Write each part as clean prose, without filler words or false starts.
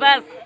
बस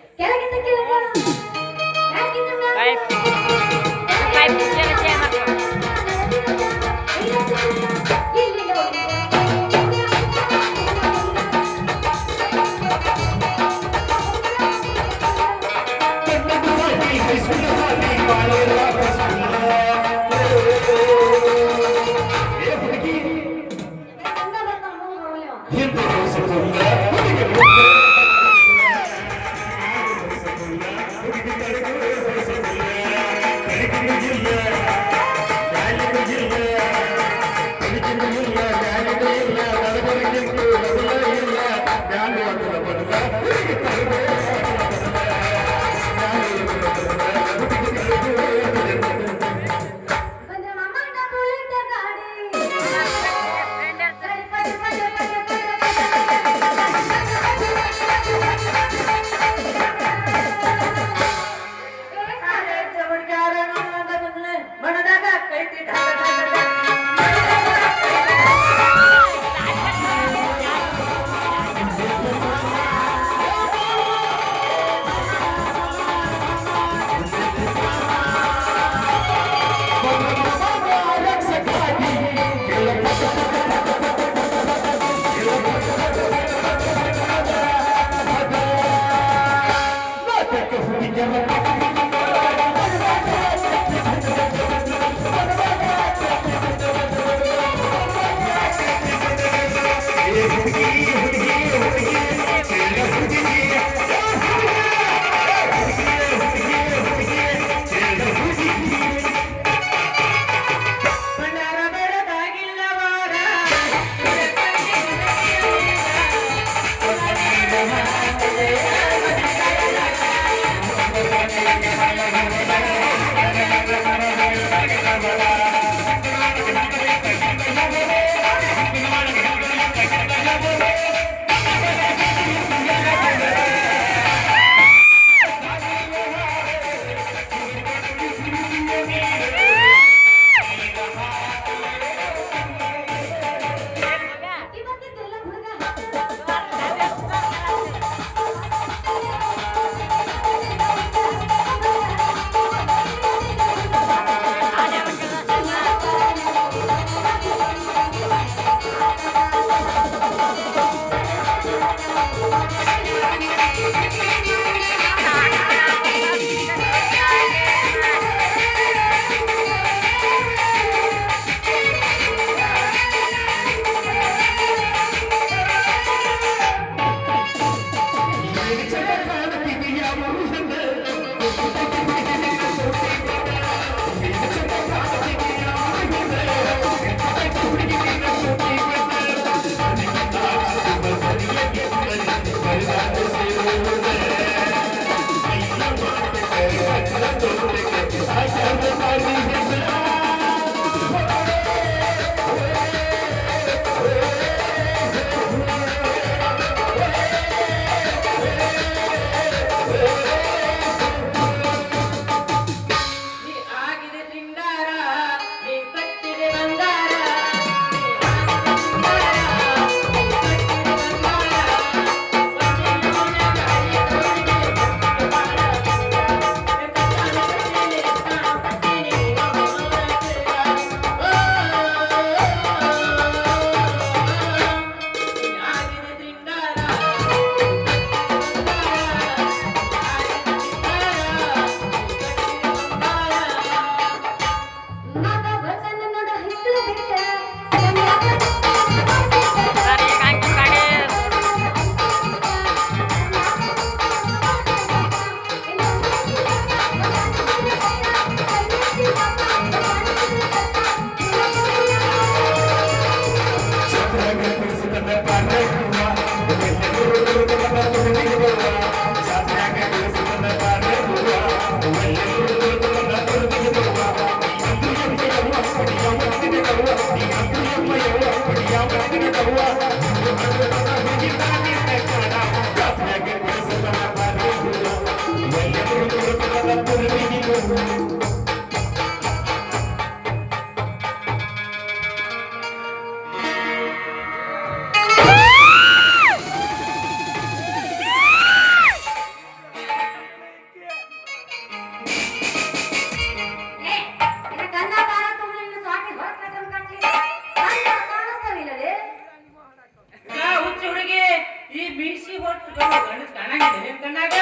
ಕಣ್ಣಾಗ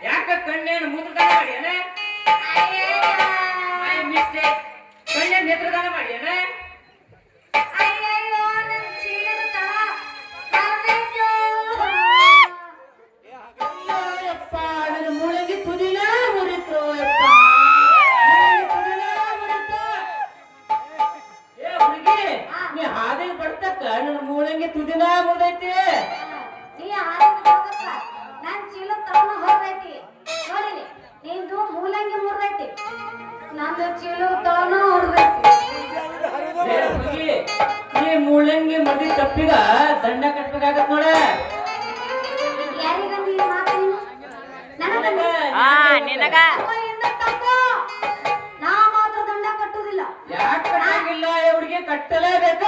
ಯಾಕ ಕಣ್ಣೇನು ಮೂತ್ರದಾನ ಮಾಡ್ಯಾನ ಮಿಸ್ಟೇಕ್ ಕಣ್ಣೇನು ನೇತ್ರದಾನ ಮಾಡ್ಯಾನ ನನ್ನ ಮೂಲಂಗಿ ತುದಿನ ಮುರಿದೈತಿ ನನ್ ಚೀಲ ತಗೊಂಡ ಹೊರದೈತಿ ನೋಡಿಲಿ ನಿಂದು ಮೂಲಂಗಿ ಮುರಿದೈತಿ ನಂದು ಚೀಲ ತಗೊಂಡ ಹೊರದೈತಿ ಈ ಮೂಲಂಗಿ ಮದಿ ತಪ್ಪಿಗ ದಂಡ ಕಟ್ಬೇಕಾಗತ್ ನೋಡ ಯಾರಿಗಂದಿ ಈ ಮಾತು ನಿನಗ ನಾ ಮಾತ್ರ ದಂಡ ಕಟ್ಟುದಿಲ್ಲ ಯಾಕೆ ಕಟ್ಟಂಗಿಲ್ಲ ಹುಡುಗಿ ಕಟ್ಟಲೇಬೇಕ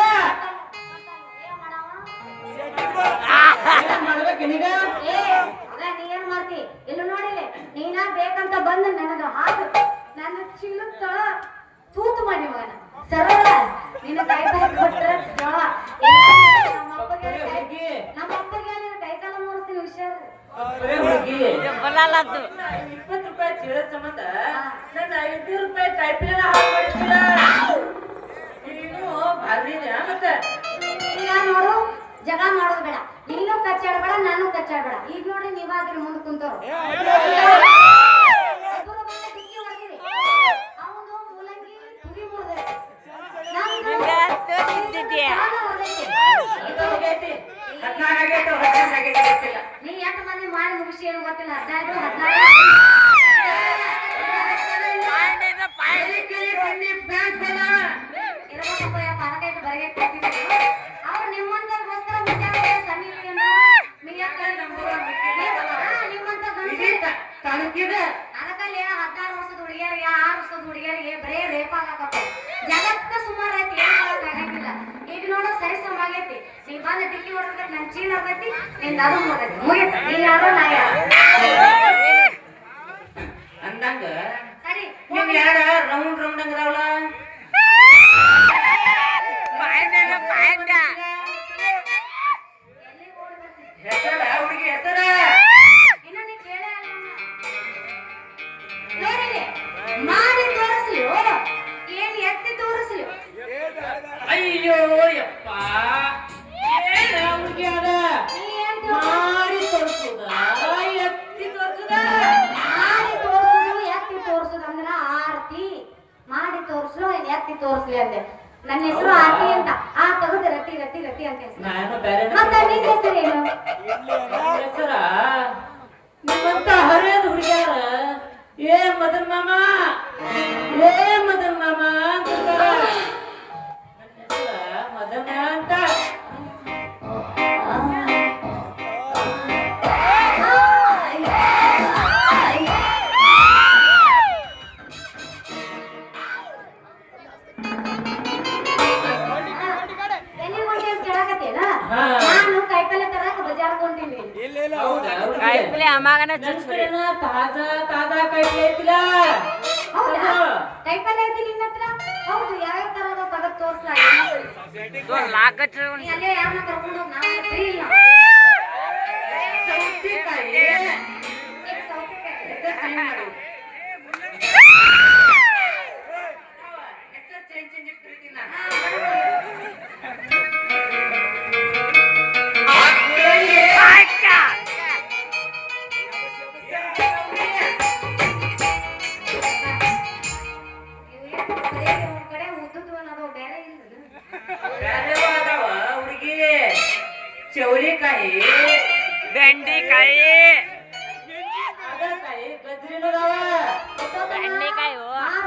ಮಾಡ್ಬೇಕು ನೀಗ ನೀ ಏನ್ ಮಾಡ್ತಿ ಇಲ್ಲ ನೋಡಿಲ್ಲ ನೀನ ಬೇಕಂತ ಬಂದ ನನಗ ಹಾಕು ನನ್ನ ಚೀಲಕ್ಕ ತೂತು ಮಾಡಿ ಮಗನ ಸರಳ ನಿನ್ನ ಕೈ ಕಾಲ ಕೊಟ್ರ ನಮ್ಮ ಅಪ್ಪಗೆ ಕೈಕಾಲ ಮುರಿಸ್ತೀನಿ ಹುಷಾರು ₹20 ಚೀಲ ಸಂಬಂಧ ನನ್ನ ₹5 ಕಾಯಿಪಿನ ಹಾಕ್ಬಿಡ್ತೀರ ನೀನು ಭಾರಿನೇ ಮತ್ತೆ ಈಗ ನೋಡು ಜಗ ಮಾಡೋದು ಬೇಡ ನೀನು ಕಚ್ಚಾಡಬೇಡ ನಾನು ಕಚ್ಚಾಡಬೇಡ ಈಗ ನೋಡಿ ನೀವಾದ್ರೂ ಮುಂದೆ ಕುಂತವ್ರು ಅವನು ಮೂಲಂಗಿ ತುದಿ ಮುರಿದೆ ನೀ ಎಷ್ಟು ಮಂದಿ ಮಾಡಿ ಮುಗಿಸಿ ಏನು ಗೊತ್ತಿಲ್ಲ 15 ಅವ್ರು ನಿಮ್ಮಂತಗೋಸ್ಕರ ಅದಕ್ಕಲ್ಲಿ 16 ವರ್ಷದ ಹುಡುಗಿಯರಿಗೆ 6 ವರ್ಷದ ಹುಡುಗಿಯರಿಗೆ ಬರೇ ರೇಪ್ ಆಗಕತ್ತ ಜಗತ್ತ ಸುಮಾರು ಐತಿ ಆಗಂಗಿಲ್ಲ ಈಗ ನೋಡೋ ಸರಿ ಸಮಾಗೈತಿ ನೀ ಬಂದ ಡಿಕ್ಕಿ ಹೊಡೆದ್ರೆ ನನ್ ಚೀಲ ಆಗೈತಿ ನಿಂದ ಅದು ಮುಗೈತಿ ಮುಗಿತ ನೀ ಯಾರೋ ನಾ ಅಂದಂಗ ಸರಿ ನೀವ್ ಯಾರ ರೌಂಡ್ ರೌಂಡ್ ಅಂಗದಾವಲ್ಲ ಹೆಸರ ಹುಡುಗಿ ಹೆಸರ ಇನ್ನ ನೀ ಕೇಳ ನೋಡಿಲಿ ಮಾಡಿ ತೋರಿಸ್ಲಿ ಏನ್ ಎತ್ತಿ ತೋರಿಸ್ಲಿ ಅಯ್ಯೋ ಯಪ್ಪ ಏನ ಹುಡುಗಿ ಅದ ಮಾಡಿ ತೋರಿಸುದ ಎತ್ತಿ ತೋರಿಸುದ ಮಾಡಿ ತೋರಿಸುದು ಎತ್ತಿ ತೋರಿಸುದು ಅಂದ್ರ ಆರ್ತಿ ಮಾಡಿ ತೋರಿಸ್ಲು ಎತ್ತಿ ತೋರಿಸ್ಲಿ ಅಂದೆ ನನ್ನ ಹೆಸರು ಆರ್ತಿ ಅಂತ ಆ ತಗದು ರತಿ ರತಿ ರತಿ ಅಂತ ಹೆಸರು ನಾನು ಬೇರೆ ಮತ್ತೆ ನಿನ್ನ ಹೆಸರು ಏನು ಹೆಸರ ನಿಮ್ಮಂತ ಹರಿಯದ ಹುಡುಗ್ಯಾರ ಏ ಮದನ್ ಮಾಮ ಅಂತಾರ ನನ್ನ ಹೆಸರ ಮದನ ಅಂತ ನಾನು ಕೈಪಲ್ಲೆ ತರಕ ಬಜಾರ್ಗೆ ಹೊಂಟೀನಿ ಕಾಯಿಪಲ್ಲೆ ಅಮ್ಮಗನ ತಾಜಾ ತಾಜಾ ಕೈಪಲ್ಲೆ ಐತಿಲ್ಲ ಹೌದಾ ಕೈಪಲ್ಲೆ ಐತಿ ನಿನ್ನ ಹತ್ರ ಹೌದು ಯಾವ್ಯಾವ ತರದ ತಗದ್ ತೋರ್ಸ್ಲಾ ನೀ ಅಲ್ಲೇ ಯಾರನ್ನ ಕರ್ಕೊಂಡು ಹೋಗಿ ನಾವು ಫ್ರೀ ಇಲ್ಲ ಸೌತೆಕಾಯಿ ಈಗ ಸೌತೆಕಾಯಿ ಚೇಂಜ್ ಇರ್ತೀನಿ ಹುಡುಗಿ ಚೌಳಿಕಾಯಿ ಬೆಂಡಿಕಾಯಿ ಹಾಗಲಕಾಯಿ ಗಜ್ರಿನದಾವ ಬೆಂಡೆಕಾಯಿ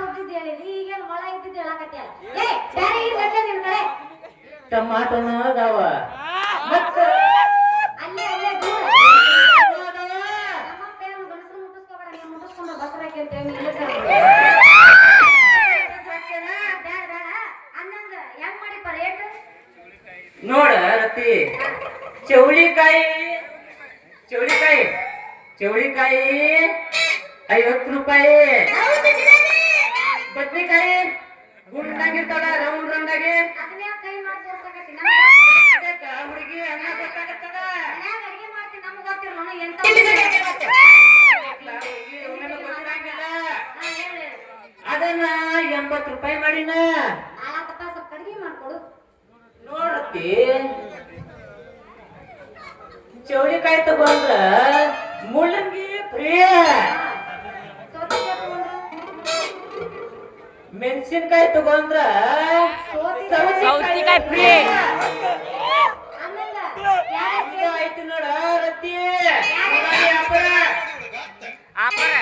ಉದ್ದಿದ್ದು ಹೇಳಿದ್ರಿ ಈಗೇನು ಮೊಳ ಇದ್ದಿದ್ದು ಹೇಳಕತ್ತಿಯಲ್ಲ ಏ ಬೇರೆ ಈ ಗಡ್ಡೆ ನಿನ್ ಕಡೆ ಟಮಾಟೋನ ಅದಾವ ಮತ್ತ ಅಲ್ಲೇ ಅಲ್ಲೇ ದೂರ ನಮ್ಮಪ್ಪ ಏನು ಗಣಸರು ಮುಟ್ಟಿಸ್ಕೋಬೇಡ ನೀವು ಮುಟ್ಟಿಸ್ಕೊಂಡು ಬಸರಾಕಿ ಅಂತ ಹೇಳಿ ಬೇಡ ಬೇಡ ಅನ್ನಂಗ ಹೆಂಗ್ ಮಾಡಿಪ್ಪ ರೇಟ್ ನೋಡ ರತಿ ಚೌಳಿಕಾಯಿ ಚೌಳಿಕಾಯಿ ಚೌಳಿಕಾಯಿ ₹50 ಬದ್ನಿಕಾಯಿ ಗುಂಡಾಗಿರ್ತಾಳ ರೌಂಡ್ ರೌಂಡಾಗಿ ಅದನ್ನ ಕೈ ಮಾಡಿ ತೋರ್ಸಕತ್ತಿ ಹುಡುಗಿ ಅನ್ನ ಗೊತ್ತಾಗತ್ತದ ಮನ್ಯಾಗ ಅಡಿಗೆ ಮಾಡ್ತೀನಿ ನಮ್ಮ ಗೊತ್ತಿಲ್ಲ ನನಗೆ ಎಂತ ಅದನ್ನ 80 ರೂಪಾಯಿ ಮಾಡಿನ 4 ಸ್ವಲ್ಪ ಕಡಿಮೆ ಮಾಡ್ಕೊಡು ನೋಡತ್ತಿ ಚೌಳಿಕಾಯಿ ತಗೊಂಡ್ರ ಮುಳ್ಳಂಗಿ ಫ್ರೀ ಮೆಣಸಿನ್ಕಾಯಿ ತಗೊಂಡ್ರ ಸೌತಿಕಾಯಿ ಫ್ರೀ ಆಯ್ತು ನೋಡ ರತ್ತಿ ವ್ಯಾಪಾರ ಆಪರ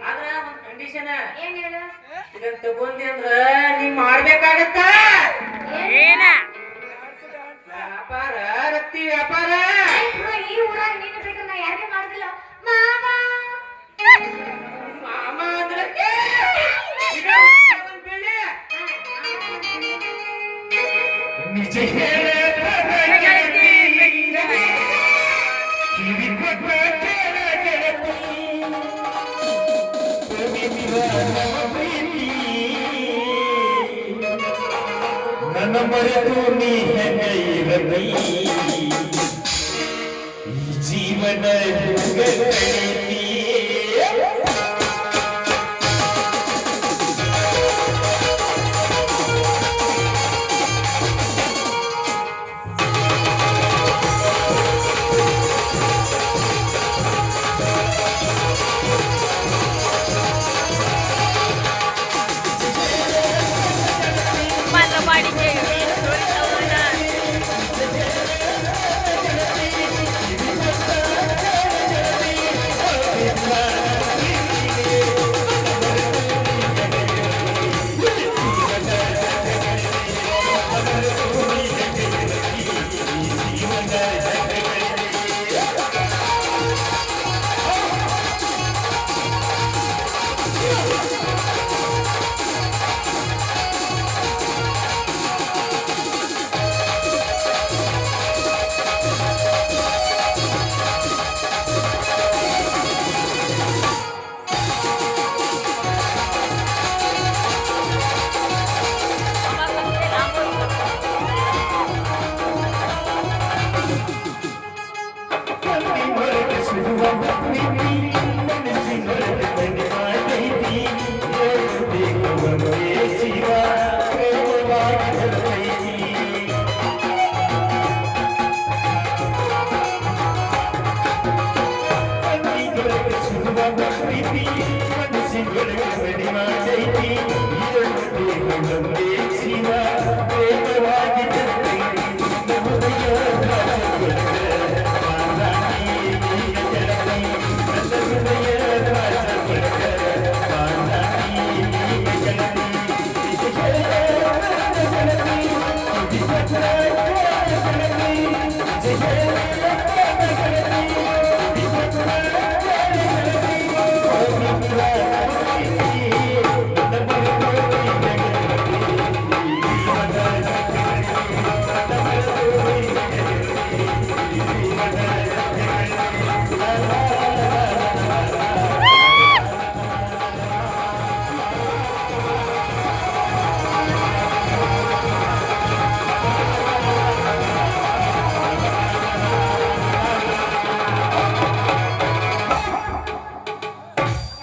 ಆದ್ರ ಒಂದ್ ಕಂಡೀಷನ್ ಏನ್ ಹೇಳು ಇದನ್ನ ತಗೊಂಡಿ ಅಂದ್ರ ನೀ ಮಾಡ್ಬೇಕಾಗತ್ತ ಏನ ವ್ಯಾಪಾರ ರತ್ತಿ ವ್ಯಾಪಾರ ಈ ಊರಾಗ ನೀನು ಬಿಟ್ಟು ನಾ ಯಾರಿಗೆ ಮಾಡುದಿಲ್ಲ ಮಾಮ ಮಾಮ ಅಂದ್ರೆ ಬೆಳೆ ನಿಜ ಹೇಳ ನನ್ನ ಮರೆತು ನೀ ಹೆಂಗೈರಲಿ ಈ ಜೀವನ ಮಾತ್ರ ಮಾಡಿದ್ದೆ ಸ್ಟೋರಿ ತಗೋಣ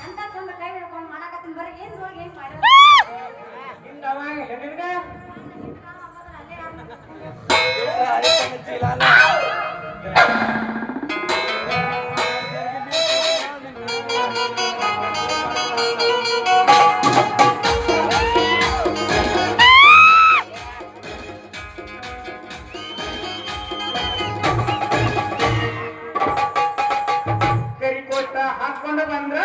ಎಂತ ಚಂದ ಕೈ ಹಿಡ್ಕೊಂಡು ಮಾಡಕತ್ತೀನಿ ಬರೀ ಏನ್ ಹೋಗಿ ಏನ್ ಮಾಡಿ ಹಿಂಗ ಅವಾಗ ನಿಮ್ಗ ಕರಿಕೋಟ ಹಾಕೊಂಡು ಬಂದ್ರ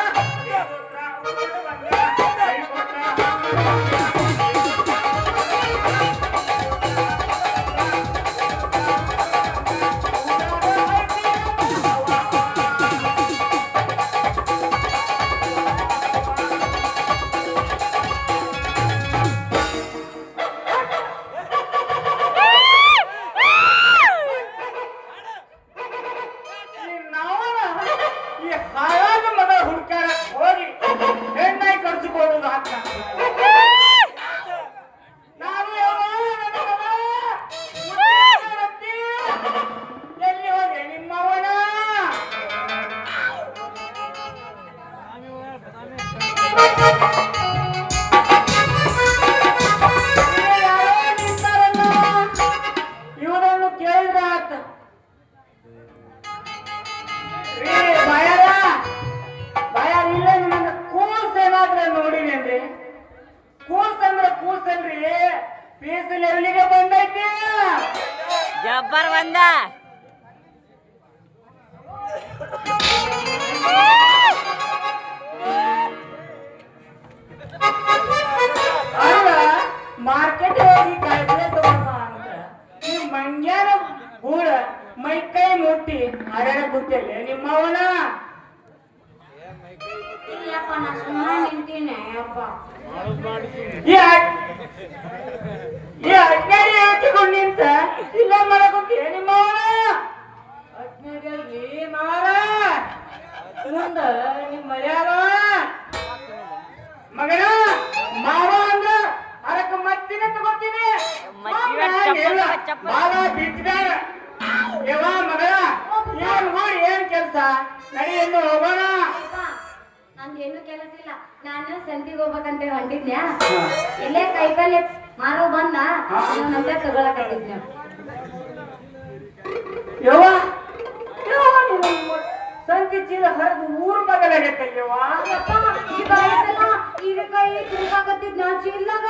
ಗಬ್ಬರ್ ಬಂದ ಅಲ್ಲ ಮಾರ್ಕೆಟ್ ಹೋಗಿ ಕಾಯಿಪಲ್ಲೆ ತಗೊಂಡ ಅಂತ ಈ ಮಂಗ್ಯಾನ ಗೂಡ ಮೈ ಕೈ ಮುಟ್ಟಿ ಹರಡ ಕೂತಲ್ಲ ನಿಮ್ಮವನ ಇಲ್ಲಪ್ಪ ನಾ ಸುಮ್ಮನೆ ನಿಂತೀನಿ ಅಪ್ಪ ಈ ಅಜ್ಞಾನಿ ಹಾಕಿಕೊಂಡು ನಿಂತ ಇಲ್ಲ ಮಾಡಕೊಂತೀಯ ನಿಮ್ಮವನ ಅಜ್ಞಾನಿ ಮಾರ ಮುಂದ ನಿಮ್ಮ ಮರ್ಯಾದ ಮಗನ ಮಾವ ಅಂದ್ರ ಅದಕ್ಕ ಮತ್ತಿನ ತಗೋತೀನಿ ಬಾಳ ಬಿಚ್ಚಾರ ಯವ ಮಗನ ಏನ್ ಮಾಡಿ ಏನ್ ಕೆಲ್ಸ ನಡಿ ಎಂದು ಹೋಗೋಣ ಅಪ್ಪ ನಂದೇನು ಕೆಲಸ ಇಲ್ಲ ನಾನು ಸಂತಿಗೆ ಹೋಗ್ಬೇಕಂತ ಹೊಂಟಿದ್ನ್ಯಾ ಇಲ್ಲೇ ಕೈಪಲ್ಲೆ ಮಾರೋ ಬಂದ ನಮ್ಗೆ ತಗೊಳಕತ್ತಿದ್ನ ಯವ್ವ ಸಂತಿ ಚೀಲ ಹರಿದು ಊರು ಮಗಲಾಗತ್ತಲ್ಯವ್ವ ಅಪ್ಪ ಈಗ ಆಯ್ತಲ್ಲ ಈಗ ಕೈ ತಿರುಗಾಕತ್ತಿದ್ ನಾ ಚೀಲ್ದಾಗ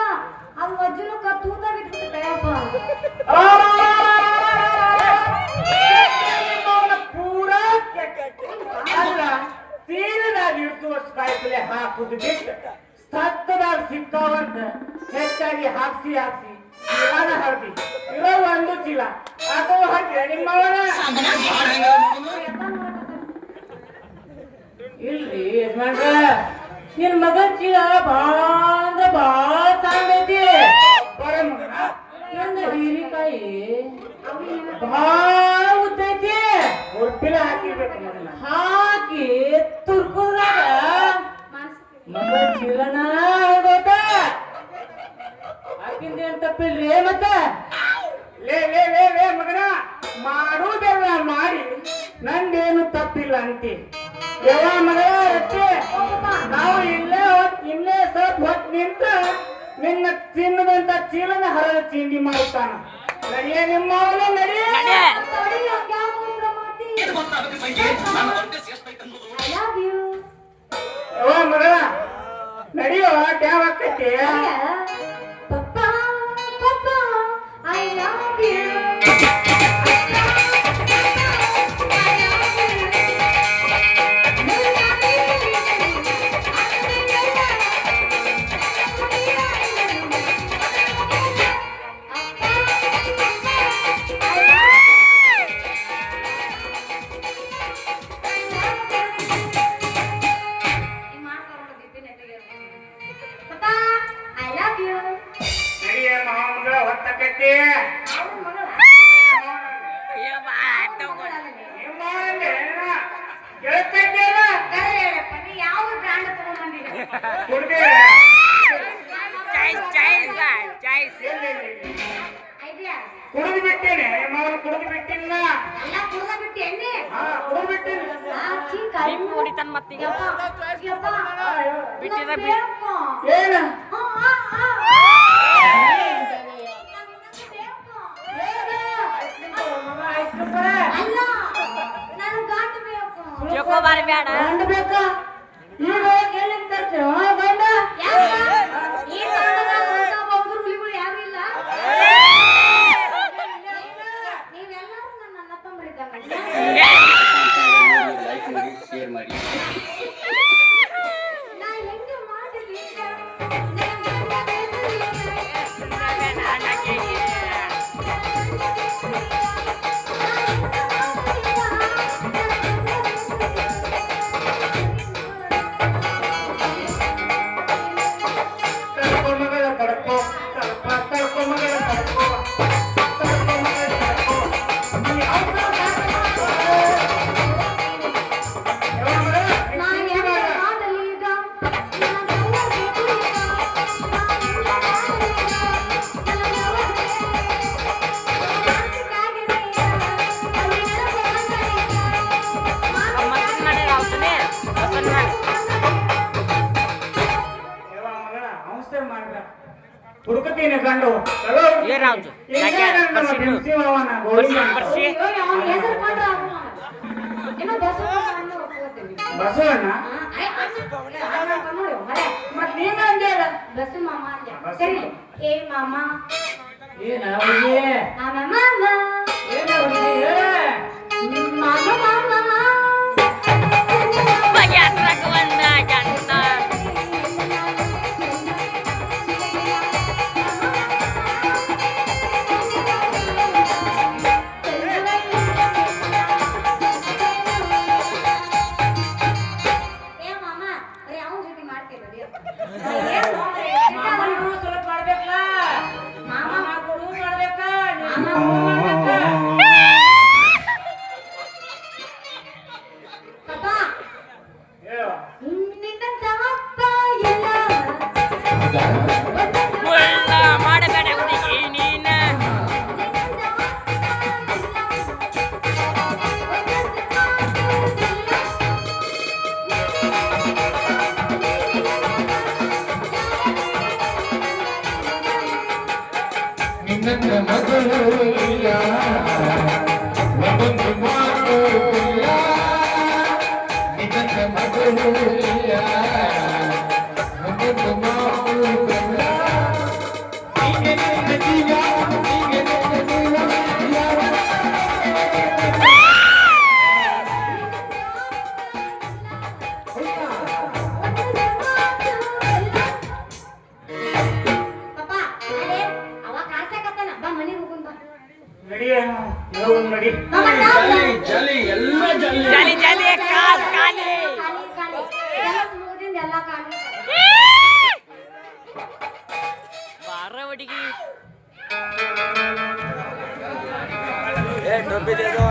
ಅದು ವಜ್ಜುನ ತೂತ ಬಿಟ್ಬಿಟ್ಟೆ ಅಪ್ಪ ಪೂರಾ ಅಲ್ಲ ಚೀಲದಾಗ ಇಟ್ಟು ಕಾಯಿಪಲ್ಲೆ ಹಾಕುದು ಬಿಟ್ಟು ಸತ್ತದಾಗ ಸಿಕ್ಕಾವಂತ ಹೆಚ್ಚಾಗಿ ಹಾಕ್ಸಿ ಚೀಲಾನ ಹರಿದಿ ಇರೋ ಒಂದು ಚೀಲ ಅದು ಹಾಕಿ ನಿಮ್ಮವನ ಇಲ್ರಿ ಯಜಮಾನ್ರ ನಿನ್ ಮಗನ್ ಚೀಲ ಬಾಳ ಅಂದ್ರ ಬಾಳ ಸಾಂಗೈತಿ ನಂದ ಹೀರಿಕಾಯಿ ಬಾಳ ಉದ್ದೈತಿ ಒಟ್ಟಿಲ ಹಾಕಿರ್ಬೇಕು ಮೊದಲ ಹಾಕಿ ತುರ್ಕುದ್ರಾಗ ಮಗನ್ ಚೀಲನ ಆಗೋತ ಹಾಕಿಂದೇನ್ ತಪ್ಪಿಲ್ರಿ ಮತ್ತ ಲೇ ಲೇ ಲೇ ಲೇ ಮಗನ ಮಾಡುವುದೆಲ್ಲ ಮಾಡಿ ನಂದೇನು ತಪ್ಪಿಲ್ಲ ಅಂತಿ ಯಾವ ಮಗಳ ರಟ್ಟೆ ನಾವು ಇಲ್ಲೇ ಸ್ವಲ್ಪ ಹೊತ್ತು ನಿಂತ ನಿನ್ನ ತಿನ್ನದಂತ ಚೀಲನ ಹರದ ಚಿಂದಿ ಮಾಡುತ್ತಾನ ನಡಿಯ ನಿಮ್ಮವನ ನಡಿ ಯಾವ ಮಗಳ ನಡಿಯೋ ಟ್ಯಾವ್ ಆಕೈತಿ ಪಪ್ಪಾ ಪಪ್ಪಾ ಐ ಲವ್ ಯು ನಡಿಯ ಮಗಳ ಹೊತ್ತಕೈತಿ ಗೆಳತಿಯಲ್ಲ ಯಾವ ಬ್ರ್ಯಾಂಡ್ ತಗೊಂಡ್ಬಂದಿದೆ ಕುಡಿದು ಬಿಟ್ಟೇನೆ ನಿಮ್ಮವನು ಕುಡಿದು ಬಿಟ್ಟಿಲ್ಲ ಎಲ್ಲ ಕುಡ್ದ ಬಿಟ್ಟು ಎಣ್ಣೆ ಕುಡಿದು ಬಿಟ್ಟೇನೆ ಹೊಡಿತಾನ ಮತ್ತೀಗ ಬಿಟ್ಟಿದ ಏನು ಅಲ್ಲ ನಾನು ಗಾಂಡು ಬೇಕು ಚೊಕೋ ಬಾರಿ ಬೇಡ ಗಂಡ ಬೇಕಾ ಈಗ ಎಲ್ಲಿಂದ ತರ್ತೀರ ಗಂಡ ಈ ಕಾರಣದಾಗ ಬೌದ್ರು ಹುಲಿಗಳು ಯಾರು ಇಲ್ಲ ನೀವೆಲ್ಲರೂ ನನ್ನ ಅಣ್ಣ ತಮ್ಮರಿದ್ದಂಗೆ ಶೇರ್ ಮಾಡಿ ನಾ ಹೆಂಗೆ ಮಾಡಲಿ ತಡ್ಕೋ ಮಗಳ ತಡ್ಕೋ ತಡ್ಕೋ ಮಗಳ ತಡ್ಕೋ ತಡ್ಕೋ ಮಗಳ ತಡ್ಕೋ ನಾ ಹೆಂಗೆ ಮಾಡಲಿ ಈಗ ಹುಡುಕತೀನಿ ಗಂಡು ಏನಾಯ್ತು? ಯಾಕೆ? ಬರ್ಸಿ ಅವನ ಹೆಸರು ಕೊಂಡ್ರೆ ಏನೋ ಬಸವಣ್ಣ ನೋಡಿ ಮರೆ ಮತ್ ನೀನ ಅಂದೆ ಅಲ್ಲ ಬಸ್ಸು ಮಾಮ ಅಂದೆ ಸರಿ ಏ ಮಾಮ ಏನ ಅವ್ರಿಗೆ ಮಾಮ ಮಾಮ ಏ ಪಪ್ಪ ಹೇಳು. ನಿನ್ನ ತವಪ್ಪ ಎಲ್ಲ ಮುಳ್ಳ ಮಾಡಬೇಡ ಹುಡುಗಿ ನೀನ ನಿನ್ನ ಮಗಳು ಇಲ್ಲ ಒಂದು ಮಾತು ಇಲ್ಲ ನಿನ್ನ ಮಗಳು ಇಲ್ಲ ಒಂದು ಮಾತು ಇಲ್ಲ ಹೀಗೆ ನಿನ್ನ ಜೀವ ಹೀಗೆ ನಿನ್ನ ಜೀವ ಯಾವ ಪಪ್ಪ ಅದೇ ಅವ ಕಾಡ್ಸಕತ್ತಾನ ಬಾ ಮನೆಗೆ ಹೋಗೋಣ ಬಾ ನಡಿ ಹೇಳು ನಡಿ ಮಾಮ ತಾವ್ಲ. ಜಲಿ ಎಲ್ಲ ಜಲಿ ಜಲಿ ಜಲಿ ಕಾಸ್ ಖಾಲಿ ಖಾಲಿ ಖಾಲಿ ಕೆಲಸ ಮುಗಿದಿಂದ ಎಲ್ಲ ಖಾಲಿ ಬಾರ ಹುಡುಗಿ ए टोपी दे दो